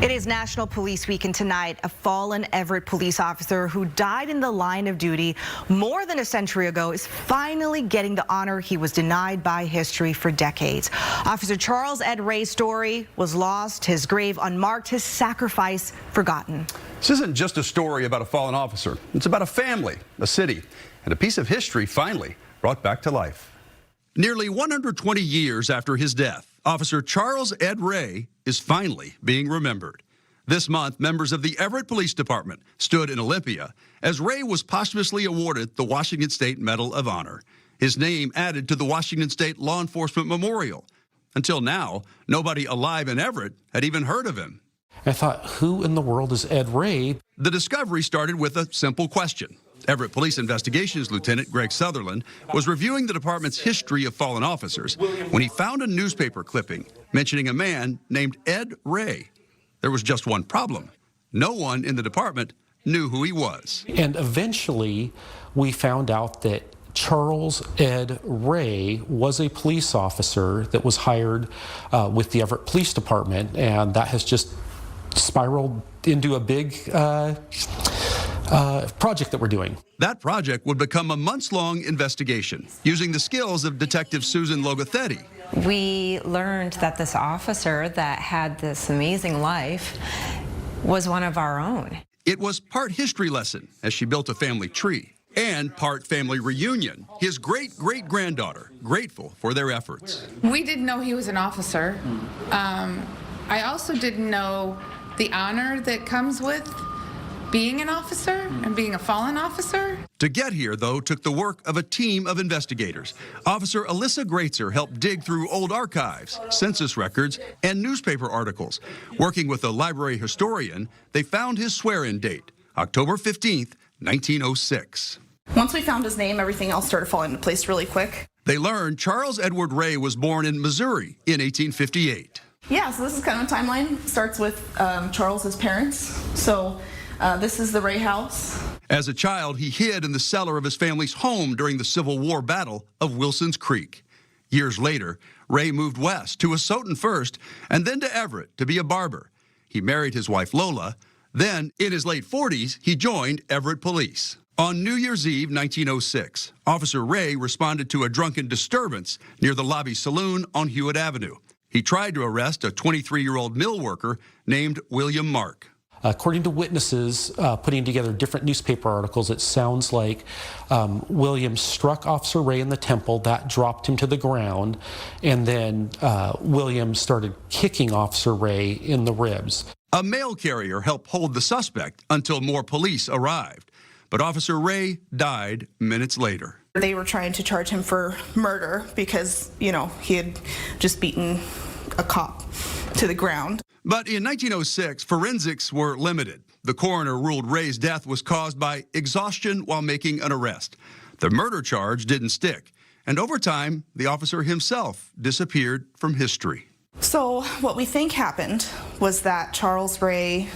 It is National Police Week, and tonight, a fallen Everett police officer who died in the line of duty more than a century ago is finally getting the honor he was denied by history for decades. Officer Charles Ed Ray's story was lost, his grave unmarked, his sacrifice forgotten. This isn't just a story about a fallen officer. It's about a family, a city, and a piece of history finally brought back to life. Nearly 120 years after his death, Officer Charles Ed Ray is finally being remembered. This month, members of the Everett Police Department stood in Olympia as Ray was posthumously awarded the Washington State Medal of Honor. His name added to the Washington State Law Enforcement Memorial. Until now, nobody alive in Everett had even heard of him. I thought, who in the world is Ed Ray? The discovery started with a simple question. Everett Police Investigations Lieutenant Greg Sutherland was reviewing the department's history of fallen officers when he found a newspaper clipping mentioning a man named Ed Ray. There was just one problem. No one in the department knew who he was. And eventually, we found out that Charles Ed Ray was a police officer that was hired with the Everett Police Department, and that has just spiraled into a big project that we're doing. That project would become a months-long investigation using the skills of Detective Susan Logothetti. We learned that this officer that had this amazing life was one of our own. It was part history lesson as she built a family tree, and part family reunion, his great-great-granddaughter grateful for their efforts. We didn't know he was an officer. I also didn't know the honor that comes with being an officer and being a fallen officer. To get here, though, took the work of a team of investigators. Officer Alyssa Greatzer helped dig through old archives, census records, and newspaper articles. Working with a library historian, they found his swear-in date, October 15th, 1906. Once we found his name, everything else started falling into place really quick. They learned Charles Edward Ray was born in Missouri in 1858. Yeah, so this is kind of a timeline. It starts with Charles's parents. So this is the Ray house. As a child, he hid in the cellar of his family's home during the Civil War Battle of Wilson's Creek. Years later, Ray moved west to Asotin first and then to Everett to be a barber. He married his wife Lola. Then, in his late 40s, he joined Everett Police. On New Year's Eve, 1906, Officer Ray responded to a drunken disturbance near the Lobby Saloon on Hewitt Avenue. He tried to arrest a 23-year-old mill worker named William Mark. According to witnesses putting together different newspaper articles, it sounds like William struck Officer Ray in the temple. That dropped him to the ground, and then William started kicking Officer Ray in the ribs. A mail carrier helped hold the suspect until more police arrived. But Officer Ray died minutes later. They were trying to charge him for murder because, you know, he had just beaten a cop to the ground. But in 1906, forensics were limited. The coroner ruled Ray's death was caused by exhaustion while making an arrest. The murder charge didn't stick, and over time, the officer himself disappeared from history. So what we think happened was that Charles Ray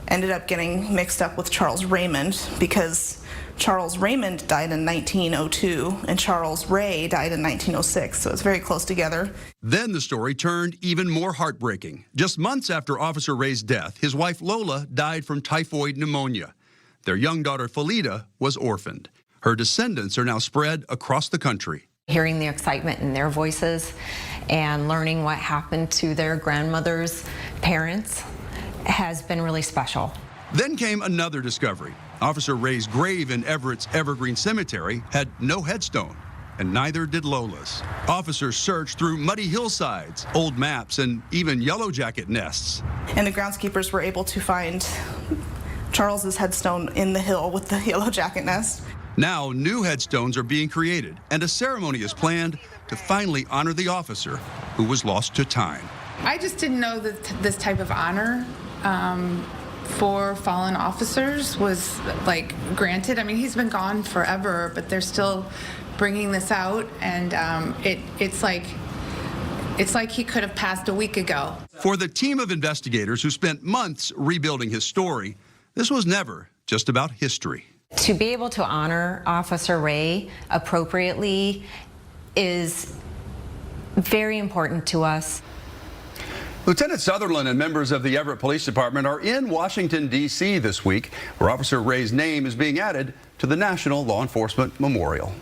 ended up getting mixed up with Charles Raymond because Charles Raymond died in 1902 and Charles Ray died in 1906, so it's very close together. Then the story turned even more heartbreaking. Just months after Officer Ray's death, his wife Lola died from typhoid pneumonia. Their young daughter Felida was orphaned. Her descendants are now spread across the country. Hearing the excitement in their voices and learning what happened to their grandmother's parents has been really special. Then came another discovery. Officer Ray's grave in Everett's Evergreen Cemetery had no headstone, and neither did Lola's. Officers searched through muddy hillsides, old maps, and even yellow jacket nests. And the groundskeepers were able to find Charles's headstone in the hill with the yellow jacket nest. Now new headstones are being created, and a ceremony is planned to finally honor the officer who was lost to time. I just didn't know that this type of honor for fallen officers was like granted. I mean, he's been gone forever, but they're still bringing this out, and it's like he could have passed a week ago. For the team of investigators who spent months rebuilding his story, this was never just about history. To be able to honor Officer Ray appropriately is very important to us. Lieutenant Sutherland and members of the Everett Police Department are in Washington, D.C. this week, where Officer Ray's name is being added to the National Law Enforcement Memorial.